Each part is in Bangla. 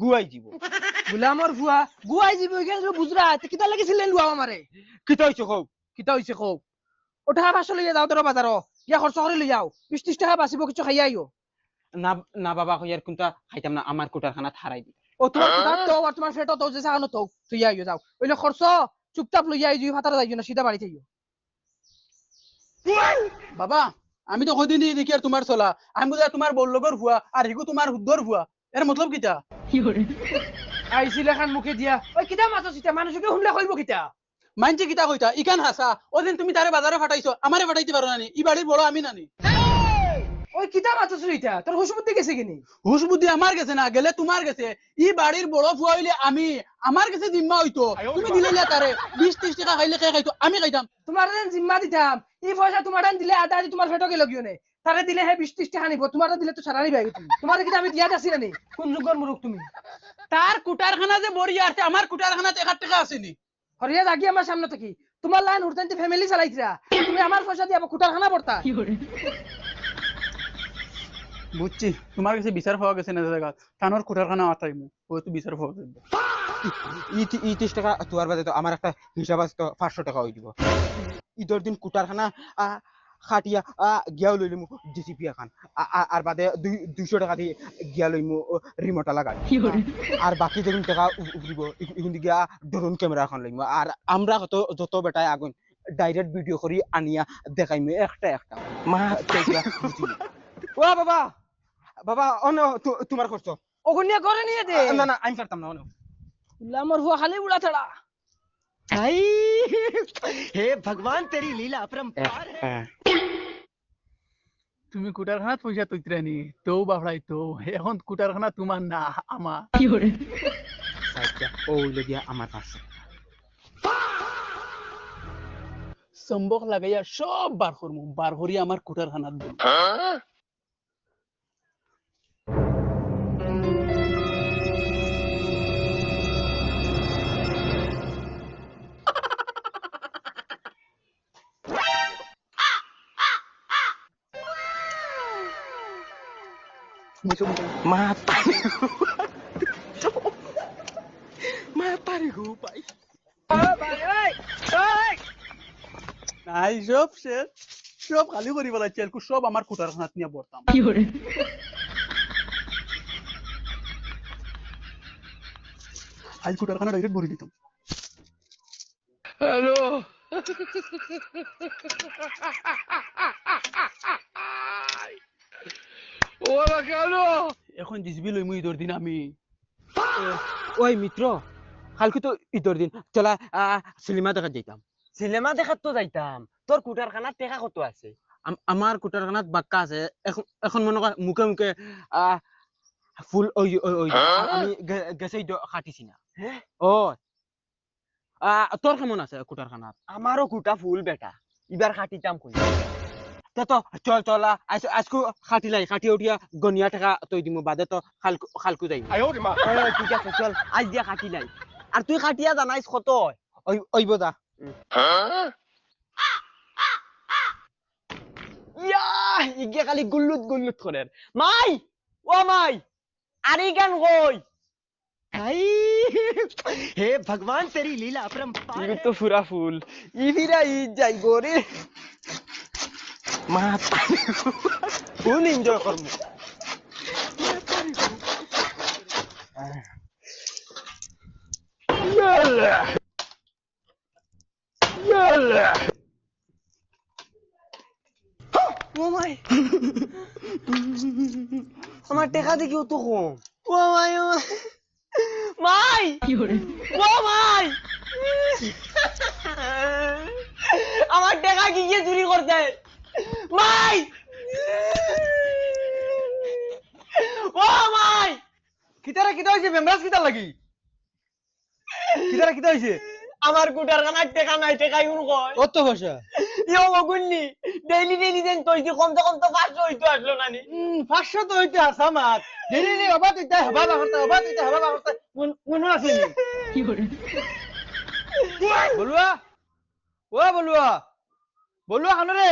গুয়াই যাব গোলামর ফুয়া গুয়াই যাব এখানে বুঝরা কিতা লাগিছিলেন লুয়া আমারে কিতা হইছে কও কিতা হইছে কও ওটা পাঁচশো লইয়া যাও তোর বাজার ইয়া খরচ করে লই যাও 20-30 টাকা বাঁচিব কিছু খাইয়া আইও না না বাবা কইয়ার কোনটা খাইতাম না আমার কুটারখানা হারাই দি ও তোমার কুটার তো আর তোমার ফেটো তো যে সাগানো তো তুই আইও যাও ওইলে খরচ চুপচাপ লইয়া আইও ফাতারা যাইও না সিধা বাড়ি যাইও বাবা আমি তো কদিন দেখি আর তোমার চলা আমি বুঝা তোমার বল লগর হুয়া আর হিগু তোমার হুদ্দর হুয়া এর মতলব কিতা আইছিলে খান মুখে দিয়া ওই কিতা মাছ সিটা মানুষকে হুমলা কইব কিতা মানছে কিতা কইতা ইকান হাসা ওদিন তুমি তারে বাজারে ফাটাইছো আমারে ফাটাইতে পারো নানি ই বাড়ির বড় আমি নানি ওই কিতা মাছ সুইতা তোর হুশ বুদ্ধি গেছে কিনি হুশ বুদ্ধি আমার গেছে না গেলে তোমার গেছে ই বাড়ির বড় ফুয়া হইলে আমি আমার কাছে জিম্মা হইতো তুমি দিলে না তারে 20-30 টাকা খাইলে কে খাইতো আমি খাইতাম তোমার দেন জিম্মা দিতাম এই পয়সা তোমার দেন দিলে আধা আধি তোমার ফেটো গেল কিও নে তারে দিলে হে 20-30 টাকা নিব তোমার দিলে তো সারানি বাইগে তুমি তোমার কিতা আমি দিয়া যাচ্ছি না কোন যুগর মুরুখ তুমি তার কুটারখানা যে বড়িয়া আছে আমার কুটারখানাতে 1 টাকা আসেনি হরিয়া লাগি আমার সামনে থেকে তোমার লাইন উঠতে ফ্যামিলি চালাইছিরা তুমি আমার পয়সা দিয়া কুটারখানা পড়তা বুঝছি তোমার কাছে বিচার পাওয়া গেছে না জায়গা কানোর কুটারখানা আতাইমু ও তো বিচার পাওয়া যাবে ই 30 টাকা তোয়ার বাদে তো আমার একটা হিসাব আছে তো 500 টাকা হই দিব ঈদের দিন কুটারখানা খাটিয়া গিয়াও লইলিমু জিসিপি খান আর বাদে 200 টাকা দিয়ে গিয়া লইমু রিমোট লাগা আর বাকি যেগুন টাকা উঠব এগুন গিয়া ড্রোন ক্যামেরা এখন লইমু আর আমরা যত বেটায় আগুন ডাইরেক্ট ভিডিও করি আনিয়া দেখাইমু একটা একটা মা ও বাবা বাবা অন তোমার খরচ ওগুনিয়া করে নিয়ে দে না না আমি পারতাম না লামর হুয়া খালি উড়া থাড়া हे भगवान तेरी लीला अपरंपार है তুমি কুটারখানাত পয়সা তৈত্রানি তো বাফড়াই তো এখন কুটারখানা তোমার না আমার ও লগিয়া আমার পাশে সম্বক লাগাইয়া সব বার করমু বার করি আমার কুটারখানাত দেব নাই সব শেষ সব খালি করি বলাইছে সব আমার কুটারখানাত নিয়ে বর্তাম আজ কুটারখানা ডাইরেক্ট ভরে দিতাম হ্যালো ওরা কেন এখন জিসবি লইমু ঈদের দিন আমি ওই মিত্র কালকে তো ঈদের দিন চলা সিনেমা দেখা যাইতাম সিনেমা দেখাত তো যাইতাম তোর কুটারখানার টেকা কত আছে আমার কুটারখানাত বাক্কা আছে এখন মনে কর মুখে মুখে ফুল ওই ওই আমি গেছেই খাটিছি না ও তোর কেমন আছে কুটারখানাত আমারও কুটা ফুল বেটা এবার খাটিতাম কই তো চল চলা আজকে খাটিলাই খাটি উঠিয়া গনিয়া টাকা তৈ দিমু বাদে তো খালকু যাই ঠিক আছে চল আজ দিয়া খাটি নাই আর তুই খাটিয়া জানাইস কত ওই বদা ইয়া ইগে খালি গুল্লুত গুল্লুত করে মাই ও মাই আরে গান কই हे भगवान तेरी लीला अपरंपार है তো পুরা ফুল ইভিরা ই যাই গরে মা ফুল এনজয় করবো ও মাই আমার টাকা দেখি তো কম ও মাই ও মাই ও মাই আমার টাকা কি গিয়ে চুরি করতে মাই ও মাই কিতারা কিতা হইছে মেমরাজ কিতা লাগি কিতারা কিতা হইছে আমার কুটারখানার টাকা নাই টাকা ইউন কয় কত পয়সা ইয়ো মগুন্নি ডেইলি ডেইলি দেন তুই যে কমতে কমতে 500 হইতো আসলো নানি 500 তো হইতে আসামাত দেরি নি বাবা তুই তাই হবা করতে কোন আছে নি কি করে বলুয়া ও বলুয়া বলুয়া খানো রে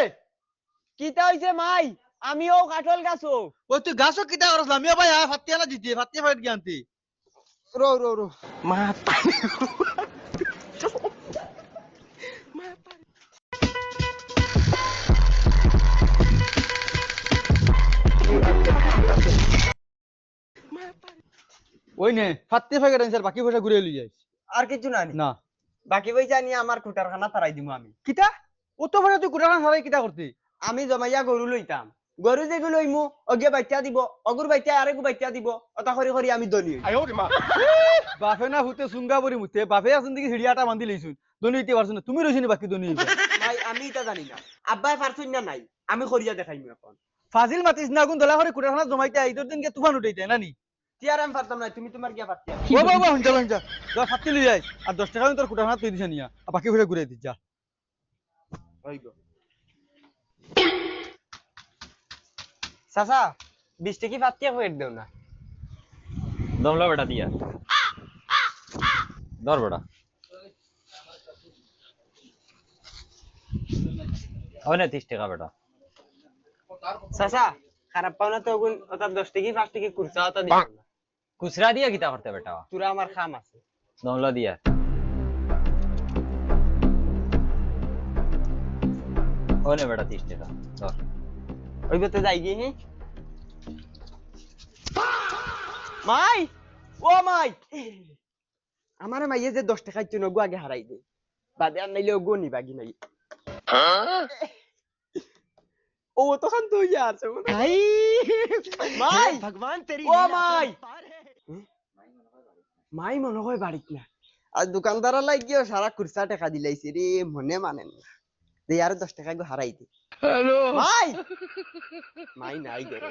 কিতা হইছে মাই আমিও কাঠল গাছো ওই তুই গাছও কিতা করছ আমিও ভাই ফাতিয়া না জিতি ফাতিয়া ফাইট গিয়ান্তি রো রো রো মা ওই নে ফাতিয়া ফাইট আনছার বাকি পয়সা ঘুরে লই যাইস আর কিছু না না বাকি পয়সা নিয়ে আমার কুটারখানা তারাই দিমু আমি কিতা অত পয়সা তুই কুটাখান সারাই কিতা করতি আমি জমাইয়া গরু লইতাম গরু যেগু লইমু অগে বাচ্চা দিব অগুর বাচ্চা আরেকু বাচ্চা দিব অতা করি করি আমি দনি বাপে না হুতে সুঙ্গা বরি মুতে বাপে আছেন দিকে হিড়িয়াটা বান্ধি লইছুন দনি হইতে পারছ না তুমি রইছ নি বাকি দনি হইবে ভাই আমি এটা জানি না আব্বাই পারছুন না নাই আমি করিয়া দেখাইমু এখন ফাজিল মাতিস না গুন দলা করে কুটাখানা জমাইতে আইদর দিনকে তুফান উঠাইতে না নি তিয়ার আমি পারতাম না তুমি তোমার গিয়া পারতিয়া ও বাবা হঞ্জা হঞ্জা যা ফাতি লই যাইস আর 10 টাকা তোর কুটাখানা তুই দিছ নিয়া আর বাকি পয়সা ঘুরে দিস যা হইগো চাচা 20 টাকা পাতিয়া কইর দেও না দমলা বেটা দিয়া ধর বেটা ওনে 30 টাকা বেটা চাচা খারাপ পাও না তো গুণ ওটা 10 টাকা 5 টাকা কুরচা ওটা দিও না খুচরা দিয়া কিতা করতে বেটা তোরা আমার খাম আছে দমলা দিয়া ওনে বেটা 30 টাকা ধর ওই বতে যাই গিয়ে হি মাই ও মাই আমার মাইয়ে যে 10 টাকা চুন গো আগে হারাই দে বাদে আর নাইলে গো নি বাগি নাই ও তো খান তো ইয়া আছে ভাই মাই ভগবান তেরি ও মাই মাই মনে হয় বাড়িত না আর দোকানদার লাগিও সারা কুরসা টাকা দিলাইছে রে মনে মানেন না দে আর 10 টাকা গো হারাই দে হ্যালো মাই মাই নাই গরে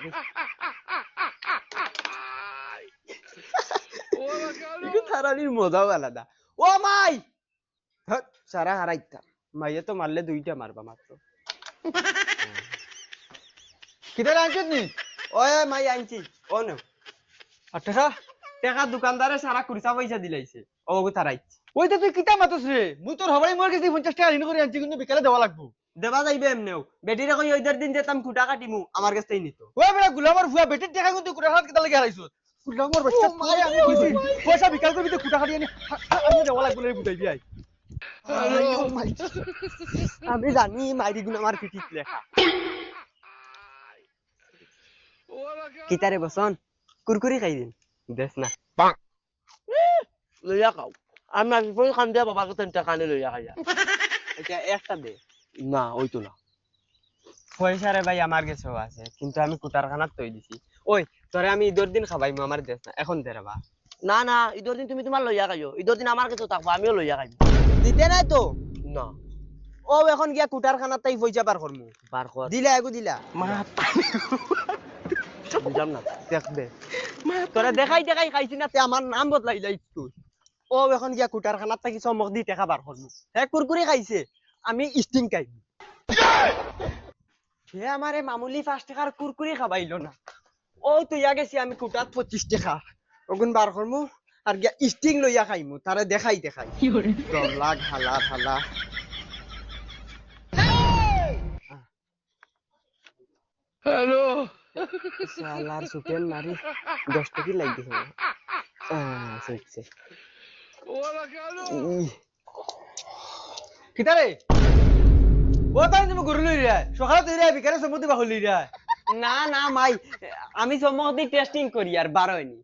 ইকো থারানির মজাও আলাদা ও মাই হট সারা হারাইতা মাইয়ে তো মারলে দুইটা মারবা মাত্র কিতা আনছিস নি ওই মাই আনছি ও নো আর টাকা টাকা দোকানদারে সারা কুরসা পয়সা দিলাইছে ও গো থারাইছি ওই তো তুই কিতা মাতস রে মুই তোর হবাই মোর কাছে 50 টাকা ঋণ করে আনছি কিন্তু বিকালে দেওয়া লাগবো দেবা যাইবে এমনেও বেটিরে কই ওইদার দিন যেতাম কুটা কাটিমু আমার কাছেই নিত ওই বেটা গুলামার ফুয়া বেটির টাকা কিন্তু কুটাখানা কিতা লাগি হারাইছস গুলামার বাচ্চা তুই আমি কইছি পয়সা বিকাল করবি তো কুটা কাটি আনি আমি দেওয়া লাগবো রে বুঝাইবি আই আমি জানি মাইরি গুণ আমার পিঠিত লেখা কিতারে বসন কুরকুরি খাই দিন দেখ না লইয়া খাও আমি আজ পরে খান দিয়া বাবাকে 3 টাকা আনি লইয়া খাইয়া এটা একটা দে না ওইতো না পয়সা রে ভাই আমার কাছেও আছে কিন্তু আমি কুটারখানাত তৈ দিছি ওই তোরে আমি ঈদের দিন খাবাইমু আমার দেখ না এখন দে রে বা না না ঈদের দিন তুমি তোমার লইয়া খাইও ঈদের দিন আমার কাছে থাকবো আমিও লইয়া খাইব দিতে নাই তো না ও এখন গিয়া কুটারখানাত তাই পয়সা পার করমু বার কর দিলা এগু দিলা বুঝাম না দেখ দে তোরে দেখাই দেখাই খাইছি না তে আমার নাম বদলাই যাইছ তুই ও এখন গিয়া কুটারখানাত তাকি চমক দি টাকা বার করমু হে কুরকুরি খাইছে আমি স্টিং খাই হে আমারে মামুলি 5 টাকার কুরকুরি খাবাইলো না ও তুই গেছি আমি কুটাত 25 টাকা ওগুন বার করমু আর গিয়া স্টিং লইয়া খাইমু তারে দেখাই দেখাই ডলা ঢালা ঢালা হ্যালো শালার সুটেন মারি 10 টাকা লাগি দিছে সইছে কিতা রে ও তাই তুমি গরু লই রে সকালে তুই রে বিকালে সম্পত্তি বাহল লই রে না না মাই আমি চমক দি টেস্টিং করি আর বারোয়নি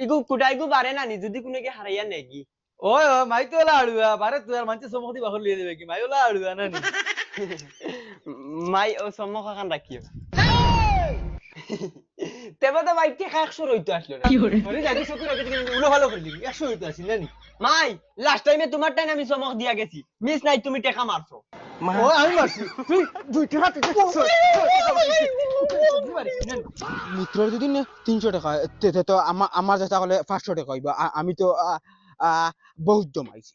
ইগু কুটাইগু বারে না নি যদি কোনে কি হারাইয়া নেগি ওই ও মাই তো লাড়ুয়া বারে তুই আর মানছে সম্পত্তি বাহল লই দেবে কি মাই ওলা লাড়ুয়া না নি মাই ও চমক খান রাখিও তেবা তো মাই টেকা 100 রইতো আসলো না আরে যাই চকুর আগে থেকে উলো ভালো করে দিবি 100 হইতো আসিল না নি মাই লাস্ট টাইমে তোমার টাইম আমি চমক দিয়া গেছি মিস নাই তুমি টেকা মারছো ও আমি মারছি তুই 2 টাকা তুই মিত্রর যদি 300 টাকা তে তো আমার যেটা হলে 500 টাকা হইব আমি তো বহুত জমাইছি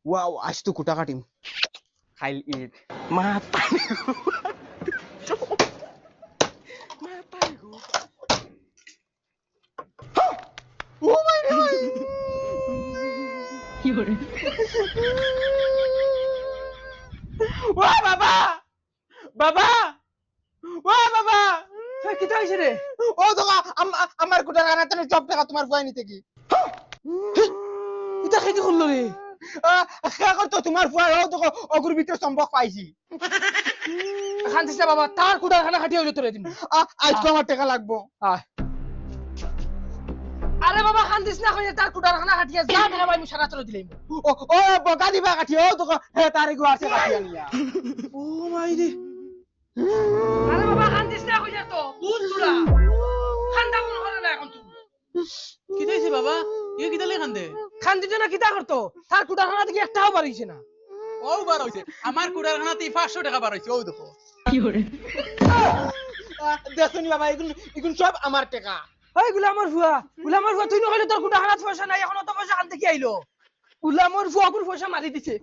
ওয়াও আজ তো কুটা কাটিম খাইল ঈদ মা ও মাই ও বাবা বাবা ও বাবা কিতা হইছে রে ও দেখো আমার কুটার খানা তুমি সব টাকা তোমার ফুয়াই নিতে কি কিতা খাইতে করলো রে খেয়া করতো তোমার ফুয়াই ও দেখো অগুর ভিতরে সম্ভব পাইছি খান্তিস না বাবা তার কুটার খানা খাটিয়ে হইলো তোরে দিন আজকে আমার টাকা লাগবো আরে বাবা খান্তিস না কইলে তার কুটার খানা খাটিয়ে যা টাকা পাইমু সারা তোরে দিলাম ও বকা দিবা কাঠি ও দেখো হে তারে গো আছে কাঠি আনিয়া ও মাই রে আরে বাবা খান্তিস না কইলে তো ভূত তুলা খান্দা কোন করে না এখন তুই কি হইছে বাবা ইয়ে কিতা লে কান্দে খান্তিস না কিতা করতো তার কুটার খানা থেকে একটাও পারিছে না ও বার হইছে আমার কুড়ার খানাতে 500 টাকা বার হইছে ও দেখো দেখুন বাবা এগুলো সব আমার টাকা ওই গুলামর ফুয়া তুই নকইলে তোর কুটার খানাত পয়সা নাই এখন তো পয়সা আনতে কি আইলো গুলামর ফুয়া পয়সা মারি দিছে